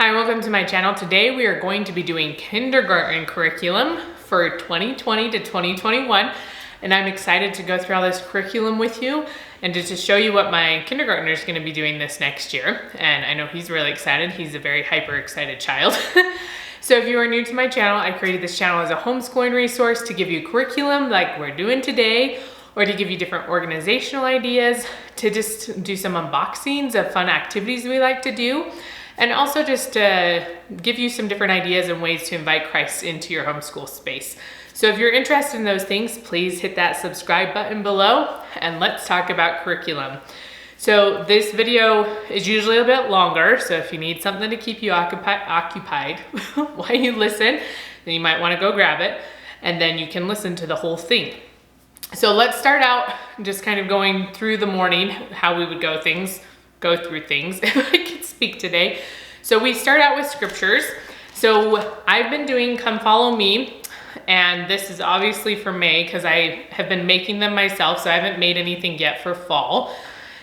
Hi, welcome to my channel. Today we are going to be doing kindergarten curriculum for 2020 to 2021, and I'm excited to go through all this curriculum with you and just to show you what my kindergartner is going to be doing this next year. And I know he's really excited. He's a very hyper excited child. So if you are new to my channel, I created this channel as a homeschooling resource to give you curriculum like we're doing today, or to give you different organizational ideas, to just do some unboxings of fun activities we like to do, and also just to give you some different ideas and ways to invite Christ into your homeschool space. So if you're interested in those things, please hit that subscribe button below and let's talk about curriculum. So this video is usually a bit longer, so if you need something to keep you occupied while you listen, then you might want to go grab it, and then you can listen to the whole thing. So let's start out just kind of going through the morning, how we would go through things, if I could speak today. So we start out with scriptures. So I've been doing Come Follow Me, and this is obviously for May because I have been making them myself, so I haven't made anything yet for fall.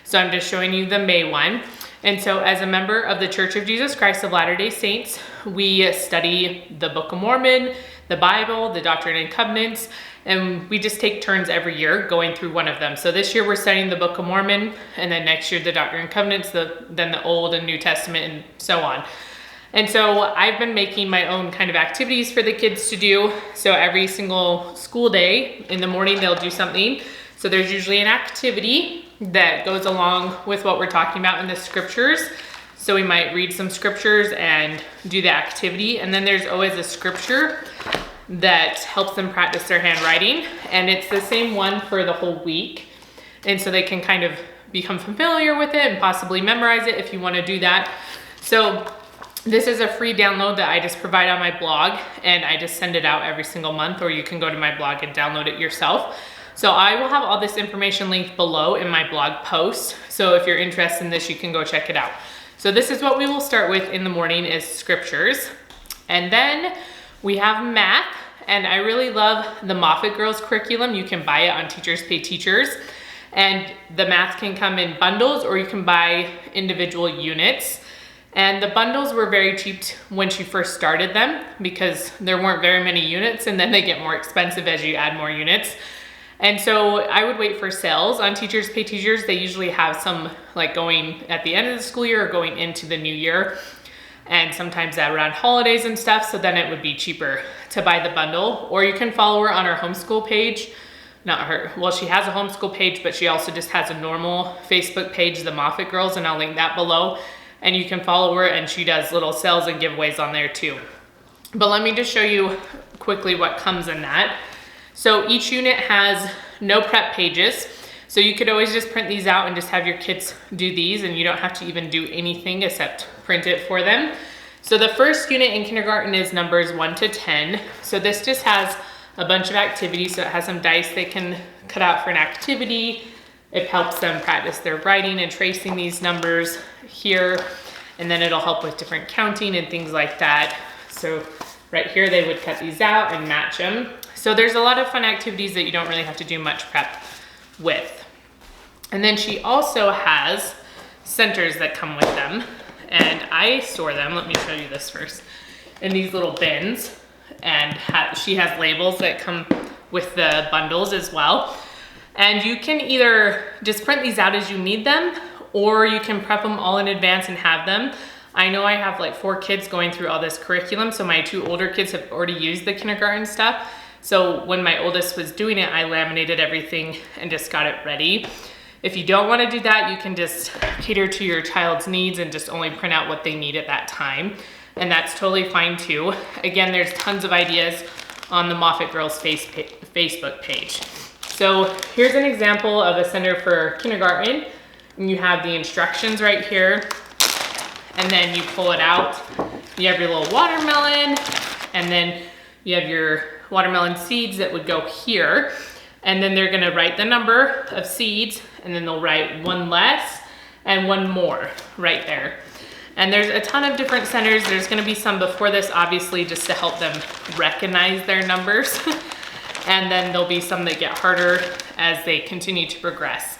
So I'm just showing you the May one. And so as a member of the Church of Jesus Christ of Latter-day Saints, we study the Book of Mormon, the Bible, the Doctrine and Covenants, and we just take turns every year going through one of them. So this year we're studying the Book of Mormon, and then next year the Doctrine and Covenants, then the Old and New Testament, and so on. And so I've been making my own kind of activities for the kids to do. So every single school day in the morning they'll do something. So there's usually an activity that goes along with what we're talking about in the scriptures. So we might read some scriptures and do the activity, and then there's always a scripture that helps them practice their handwriting, and it's the same one for the whole week, and so they can kind of become familiar with it and possibly memorize it if you want to do that. So this is a free download that I just provide on my blog, and I just send it out every single month, or you can go to my blog and download it yourself. So I will have all this information linked below in my blog post, so if you're interested in this, you can go check it out. So this is what we will start with in the morning, is scriptures, and then we have math. And I really love the Moffitt girls curriculum. You can buy it on Teachers Pay Teachers, and the math can come in bundles, or you can buy individual units. And the bundles were very cheap when she first started them because there weren't very many units, and then they get more expensive as you add more units. And so I would wait for sales on Teachers Pay Teachers. They usually have some like going at the end of the school year or going into the new year, and sometimes around holidays and stuff, so then it would be cheaper to buy the bundle. Or you can follow her on her homeschool page. Not her, well, she has a homeschool page, but she also just has a normal Facebook page, the Moffitt Girls, and I'll link that below. And you can follow her, and she does little sales and giveaways on there too. But let me just show you quickly what comes in that. So each unit has no prep pages. So you could always just print these out and just have your kids do these, and you don't have to even do anything except print it for them. So the first unit in kindergarten is numbers 1 to 10. So this just has a bunch of activities. So it has some dice they can cut out for an activity. It helps them practice their writing and tracing these numbers here. And then it'll help with different counting and things like that. So right here, they would cut these out and match them. So there's a lot of fun activities that you don't really have to do much prep with. And then she also has centers that come with them, and I store them, let me show you this first, in these little bins, and she has labels that come with the bundles as well. And you can either just print these out as you need them, or you can prep them all in advance and have them. I know I have like 4 kids going through all this curriculum, so my 2 older kids have already used the kindergarten stuff. So when my oldest was doing it, I laminated everything and just got it ready. If you don't want to do that, you can just cater to your child's needs and just only print out what they need at that time. And that's totally fine too. Again, there's tons of ideas on the Moffitt Girls Facebook page. So here's an example of a center for kindergarten. And you have the instructions right here. And then you pull it out. You have your little watermelon, and then you have your watermelon seeds that would go here. And then they're gonna write the number of seeds, and then they'll write 1 less and 1 more right there. And there's a ton of different centers. There's gonna be some before this, obviously, just to help them recognize their numbers. And then there'll be some that get harder as they continue to progress.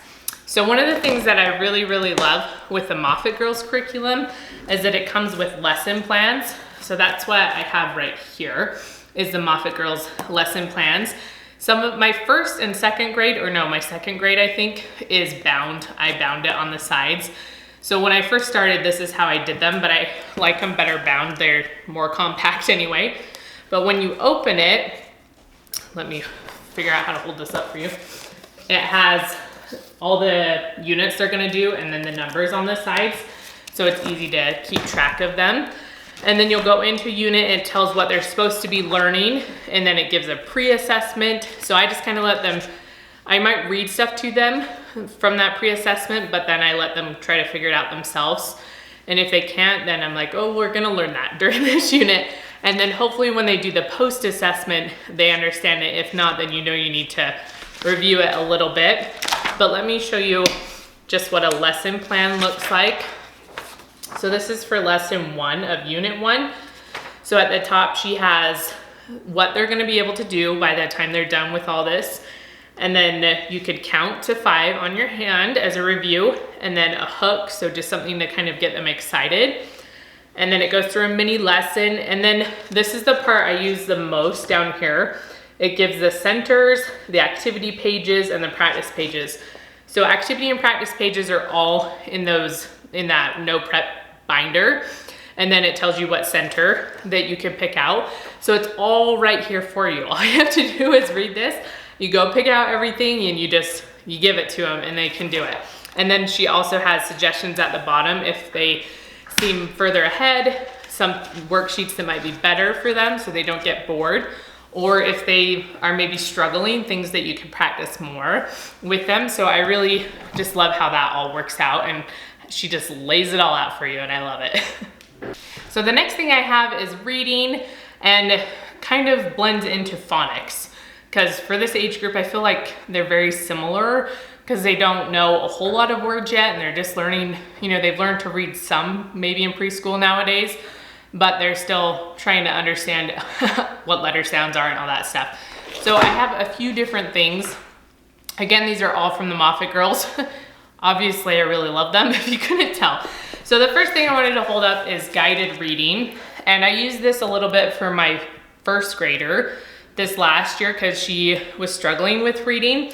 So one of the things that I really, really love with the Moffitt Girls curriculum is that it comes with lesson plans. So that's what I have right here, is the Moffitt Girls lesson plans. Some of my first and second grade, or no, my second grade I think, is bound. I bound it on the sides. So when I first started, this is how I did them, but I like them better bound. They're more compact anyway. But when you open it, let me figure out how to hold this up for you. It has all the units they're gonna do and then the numbers on the sides. So it's easy to keep track of them. And then you'll go into a unit and it tells what they're supposed to be learning, and then it gives a pre-assessment. So I just kind of let them, I might read stuff to them from that pre-assessment, but then I let them try to figure it out themselves. And if they can't, then I'm like, oh, we're gonna learn that during this unit. And then hopefully when they do the post-assessment, they understand it. If not, then you know you need to review it a little bit. But let me show you just what a lesson plan looks like. So this is for lesson 1 of unit 1. So at the top, she has what they're gonna be able to do by the time they're done with all this. And then you could count to 5 on your hand as a review, and then a hook, so just something to kind of get them excited. And then it goes through a mini lesson. And then this is the part I use the most down here. It gives the centers, the activity pages, and the practice pages. So activity and practice pages are all in that no prep binder. And then it tells you what center that you can pick out. So it's all right here for you. All you have to do is read this. You go pick out everything and you give it to them and they can do it. And then she also has suggestions at the bottom if they seem further ahead, some worksheets that might be better for them so they don't get bored. Or if they are maybe struggling, things that you can practice more with them. So I really just love how that all works out, and she just lays it all out for you, and I love it. So the next thing I have is reading, and kind of blends into phonics. Because for this age group, I feel like they're very similar because they don't know a whole lot of words yet, and they're just learning, they've learned to read some maybe in preschool nowadays, but they're still trying to understand what letter sounds are and all that stuff. So I have a few different things. Again, these are all from the Moffitt Girls. Obviously, I really love them, if you couldn't tell. So the first thing I wanted to hold up is guided reading. And I used this a little bit for my first grader this last year because she was struggling with reading.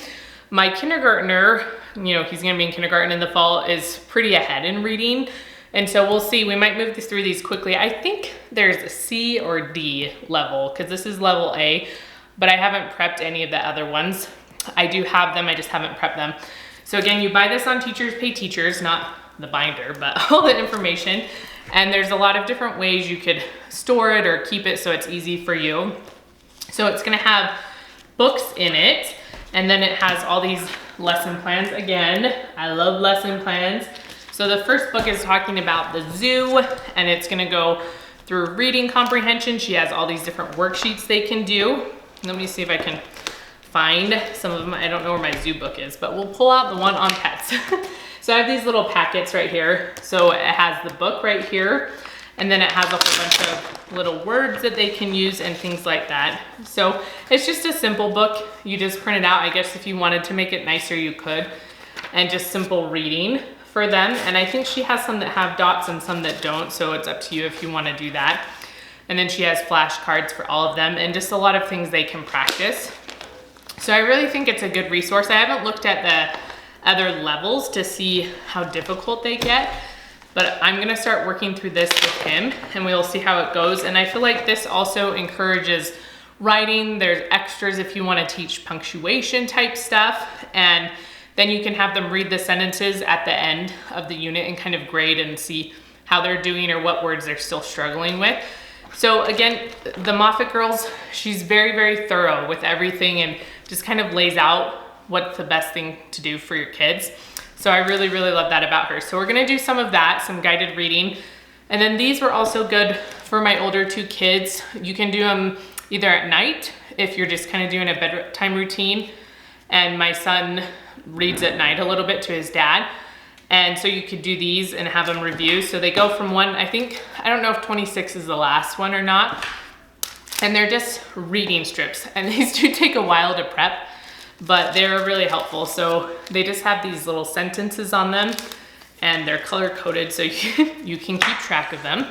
My kindergartner, he's gonna be in kindergarten in the fall, is pretty ahead in reading. And so we'll see, we might move through these quickly. I think there's a C or D level, because this is level A, but I haven't prepped any of the other ones. I do have them, I just haven't prepped them. So again, you buy this on Teachers Pay Teachers, not the binder, but all the information. And there's a lot of different ways you could store it or keep it so it's easy for you. So it's gonna have books in it, and then it has all these lesson plans. Again, I love lesson plans. So the first book is talking about the zoo, and it's gonna go through reading comprehension. She has all these different worksheets they can do. Let me see if I can find some of them. I don't know where my zoo book is, but we'll pull out the one on pets. So I have these little packets right here. So it has the book right here, and then it has a whole bunch of little words that they can use and things like that. So it's just a simple book. You just print it out. I guess if you wanted to make it nicer, you could. And just simple reading for them. And I think she has some that have dots and some that don't. So it's up to you if you want to do that. And then she has flashcards for all of them and just a lot of things they can practice. So I really think it's a good resource. I haven't looked at the other levels to see how difficult they get, but I'm gonna start working through this with him and we'll see how it goes. And I feel like this also encourages writing. There's extras if you wanna teach punctuation type stuff, and then you can have them read the sentences at the end of the unit and kind of grade and see how they're doing or what words they're still struggling with. So again, the Moffitt Girls, she's very, very thorough with everything and just kind of lays out what's the best thing to do for your kids. So I really, really love that about her. So we're gonna do some of that, some guided reading. And then these were also good for my older 2 kids. You can do them either at night, if you're just kind of doing a bedtime routine. And my son reads at night a little bit to his dad. And so you could do these and have them review. So they go from one, I don't know if 26 is the last one or not. And they're just reading strips. And these do take a while to prep. but they're really helpful. So they just have these little sentences on them, and they're color coded so you can keep track of them.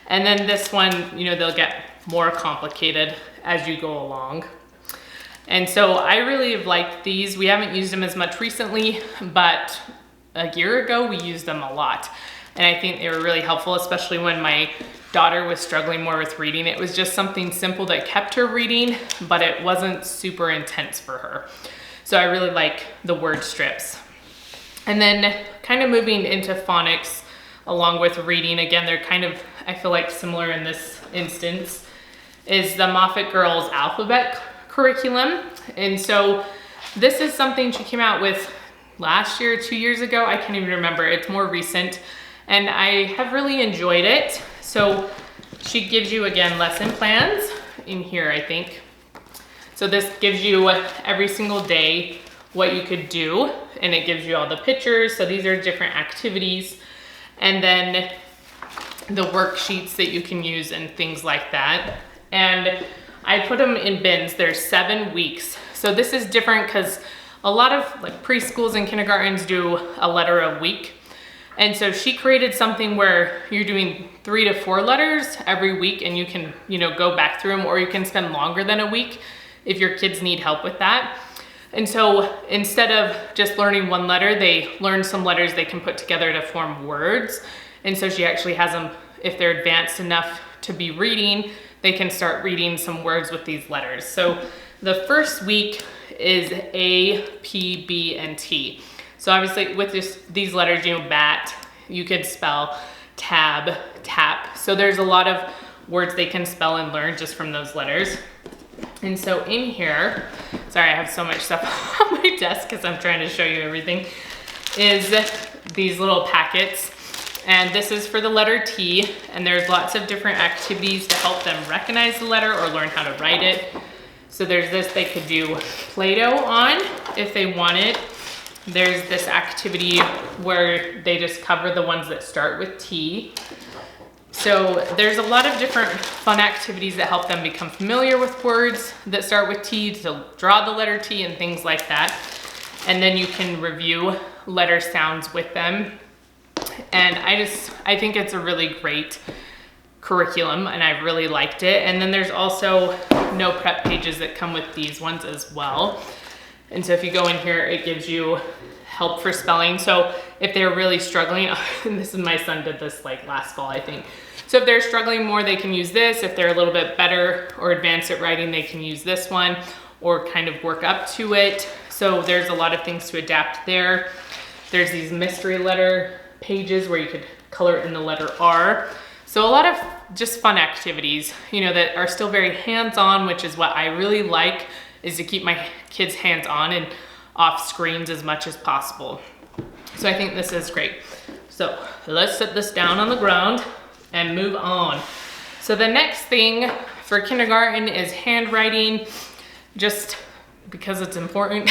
And then this one, you know, they'll get more complicated as you go along. And so I really have liked these. We haven't used them as much recently, but a year ago we used them a lot. And I think they were really helpful, especially when my daughter was struggling more with reading. It was just something simple that kept her reading, but it wasn't super intense for her. So I really like the word strips. And then kind of moving into phonics along with reading, again, they're kind of, I feel like, similar in this instance, is the Moffitt Girls Alphabet curriculum. And so this is something she came out with last year, 2 years ago. I can't even remember. It's more recent. And I have really enjoyed it. So she gives you, again, lesson plans in here, I think. So this gives you every single day what you could do, and it gives you all the pictures. So these are different activities. And then the worksheets that you can use and things like that. And I put them in bins. There's 7 weeks. So this is different because a lot of like preschools and kindergartens do a letter a week. And so she created something where you're doing 3 to 4 letters every week, and you can, you know, go back through them, or you can spend longer than a week if your kids need help with that. And so instead of just learning one letter, they learn some letters they can put together to form words. And so she actually has them, if they're advanced enough to be reading, they can start reading some words with these letters. So the first week is A, P, B, and T. So obviously with these letters, you know, bat, you could spell tab, tap. So there's a lot of words they can spell and learn just from those letters. And so in here, sorry, I have so much stuff on my desk because I'm trying to show you everything, is these little packets. And this is for the letter T, and there's lots of different activities to help them recognize the letter or learn how to write it. So there's this they could do Play-Doh on if they wanted. There's this activity where they just cover the ones that start with T. So there's a lot of different fun activities that help them become familiar with words that start with T, to draw the letter T and things like that. And then you can review letter sounds with them. And I think it's a really great curriculum, and I really liked it. And then there's also no prep pages that come with these ones as well. And so if you go in here, it gives you help for spelling. So if they're really struggling, and this is, my son did this like last fall, I think. So if they're struggling more, they can use this. If they're a little bit better or advanced at writing, they can use this one or kind of work up to it. So there's a lot of things to adapt there. There's these mystery letter pages where you could color in the letter R. So a lot of just fun activities, you know, that are still very hands-on, which is what I really like, is to keep my kids hands-on and off screens as much as possible. So I think this is great. So let's set this down on the ground and move on. So the next thing for kindergarten is handwriting, just because it's important.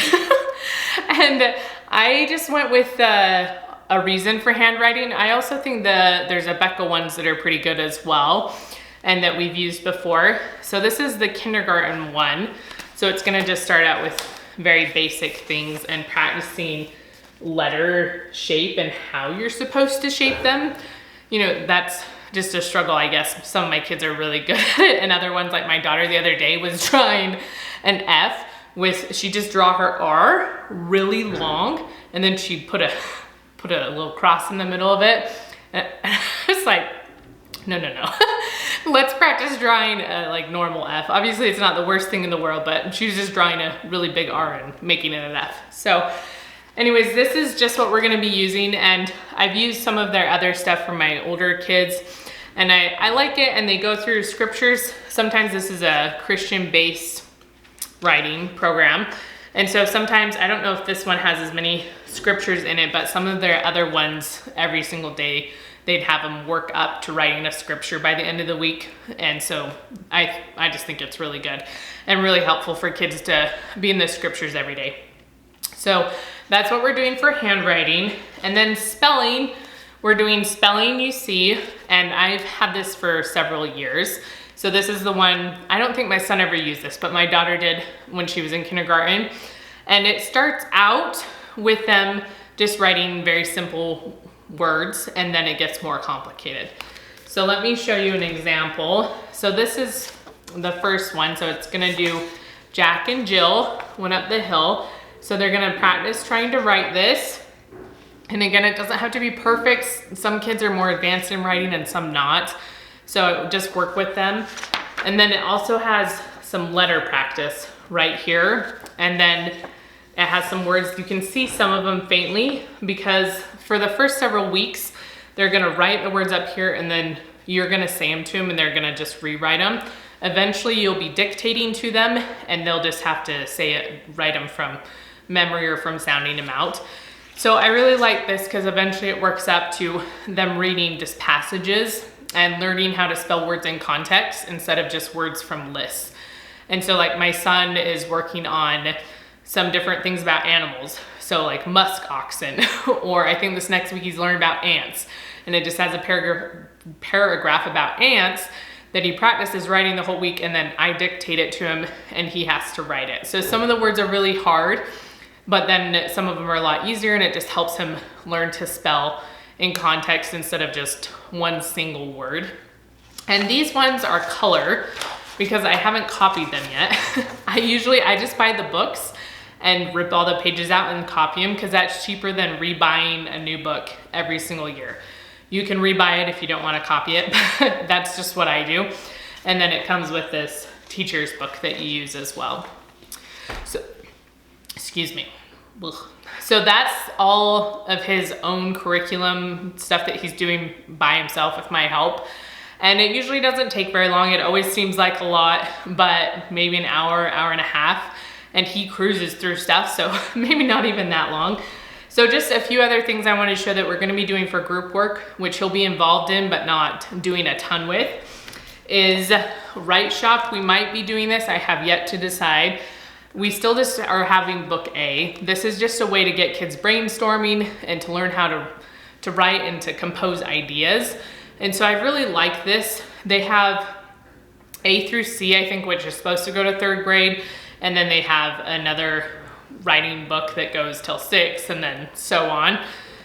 And I just went with a reason for handwriting. I also think there's a Becca ones that are pretty good as well, and that we've used before. So this is the kindergarten one. So it's gonna just start out with very basic things and practicing letter shape and how you're supposed to shape them. You know, that's just a struggle, I guess. Some of my kids are really good at it, and other ones, like my daughter the other day was drawing an F with, she just draw her R really long, and then she'd put a little cross in the middle of it. And I was like, no. Let's practice drawing a like normal F. Obviously it's not the worst thing in the world, but she was just drawing a really big R and making it an F. So anyways, this is just what we're gonna be using, and I've used some of their other stuff for my older kids, and I like it, and they go through scriptures. Sometimes this is a Christian-based writing program, and so sometimes, I don't know if this one has as many scriptures in it, but some of their other ones, every single day, they'd have them work up to writing a scripture by the end of the week. And so I just think it's really good and really helpful for kids to be in the scriptures every day. So that's what we're doing for handwriting. And then spelling, we're doing spelling you see, and I've had this for several years. So this is the one, I don't think my son ever used this, but my daughter did when she was in kindergarten. And it starts out with them just writing very simple words, and then it gets more complicated. So let me show you an example. So this is the first one. So it's gonna do Jack and Jill went up the hill. So they're gonna practice trying to write this. And again, it doesn't have to be perfect. Some kids are more advanced in writing and some not. So just work with them. And then it also has some letter practice right here. And then it has some words. You can see some of them faintly because for the first several weeks, they're gonna write the words up here and then you're gonna say them to them and they're gonna just rewrite them. Eventually you'll be dictating to them and they'll just have to say it, write them from memory or from sounding them out. So I really like this because eventually it works up to them reading just passages and learning how to spell words in context instead of just words from lists. And so like my son is working on some different things about animals. So like musk oxen, or I think this next week he's learning about ants. And it just has a paragraph about ants that he practices writing the whole week, and then I dictate it to him and he has to write it. So some of the words are really hard, but then some of them are a lot easier, and it just helps him learn to spell in context instead of just one single word. And these ones are color because I haven't copied them yet. I just buy the books and rip all the pages out and copy them because that's cheaper than rebuying a new book every single year. You can rebuy it if you don't want to copy it, but that's just what I do. And then it comes with this teacher's book that you use as well. So, excuse me. Ugh. So that's all of his own curriculum stuff that he's doing by himself with my help. And it usually doesn't take very long. It always seems like a lot, but maybe an hour, hour and a half. And he cruises through stuff, so maybe not even that long. So just a few other things I want to show that we're going to be doing for group work, which he'll be involved in but not doing a ton with, is Write Shop. We might be doing this. I have yet to decide. We still just are having book A. This is just a way to get kids brainstorming and to learn how to write and to compose ideas. And so I really like this. They have A through C, I think, which is supposed to go to 3rd grade. And then they have another writing book that goes till 6th and then so on.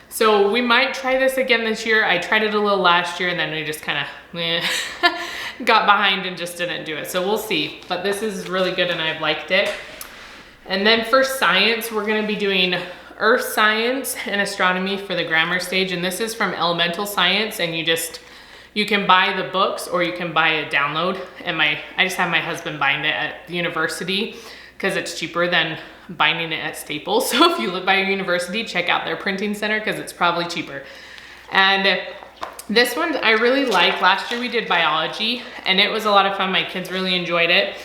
So we might try this again this year. I tried it a little last year and then we just kind of got behind and just didn't do it. So we'll see, but this is really good and I've liked it. And then for science, we're gonna be doing earth science and astronomy for the grammar stage. And this is from elemental science, and you can buy the books or you can buy a download. And I just have my husband bind it at the university because it's cheaper than binding it at Staples. So if you live by a university, check out their printing center because it's probably cheaper. And this one I really like. Last year we did biology and it was a lot of fun. My kids really enjoyed it.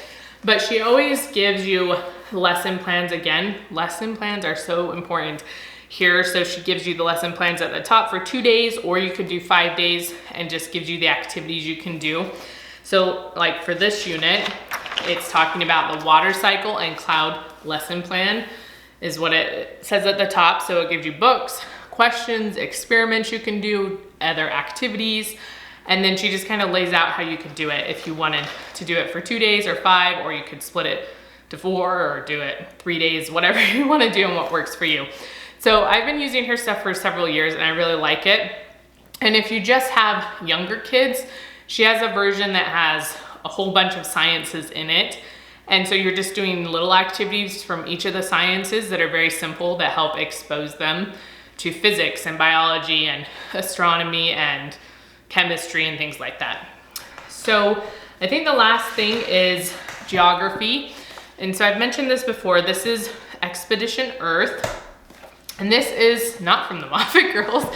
But she always gives you lesson plans again. Lesson plans are so important here. So she gives you the lesson plans at the top for 2 days, or you could do 5 days and just gives you the activities you can do. So like for this unit, it's talking about the water cycle and cloud lesson plan is what it says at the top. So it gives you books, questions, experiments you can do, other activities. And then she just kind of lays out how you could do it if you wanted to do it for 2 days or 5, or you could split it to 4 or do it 3 days, whatever you want to do and what works for you. So I've been using her stuff for several years and I really like it. And if you just have younger kids, she has a version that has a whole bunch of sciences in it. And so you're just doing little activities from each of the sciences that are very simple that help expose them to physics and biology and astronomy and chemistry and things like that. So I think the last thing is geography. And so I've mentioned this before. This is Expedition Earth. And this is not from the Moffitt girls.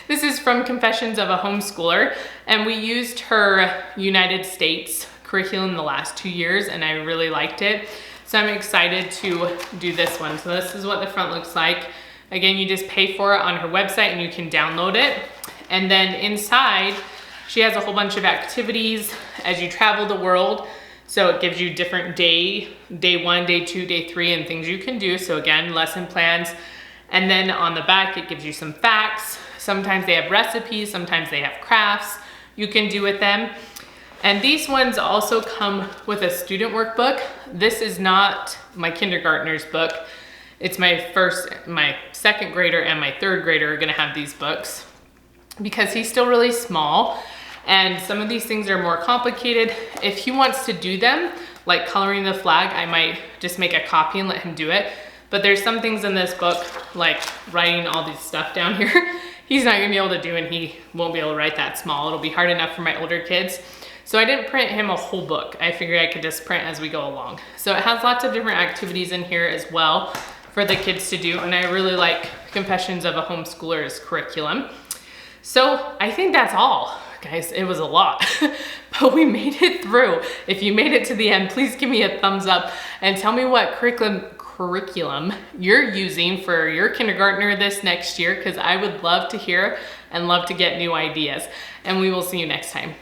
This is from Confessions of a Homeschooler. And we used her United States curriculum the last 2 years and I really liked it. So I'm excited to do this one. So this is what the front looks like. Again, you just pay for it on her website and you can download it. And then inside, she has a whole bunch of activities as you travel the world. So it gives you different day 1, day 2, day 3, and things you can do. So again, lesson plans. And then on the back, it gives you some facts. Sometimes they have recipes, sometimes they have crafts you can do with them. And these ones also come with a student workbook. This is not my kindergartner's book. It's my second grader and my third grader are gonna have these books because he's still really small and some of these things are more complicated. If he wants to do them, like coloring the flag, I might just make a copy and let him do it. But there's some things in this book, like writing all this stuff down here, he's not gonna be able to do, and he won't be able to write that small. It'll be hard enough for my older kids. So I didn't print him a whole book. I figured I could just print as we go along. So it has lots of different activities in here as well for the kids to do. And I really like Confessions of a Homeschooler's curriculum. So I think that's all. Guys, it was a lot, but we made it through. If you made it to the end, please give me a thumbs up and tell me what curriculum you're using for your kindergartner this next year, because I would love to hear and love to get new ideas. And we will see you next time.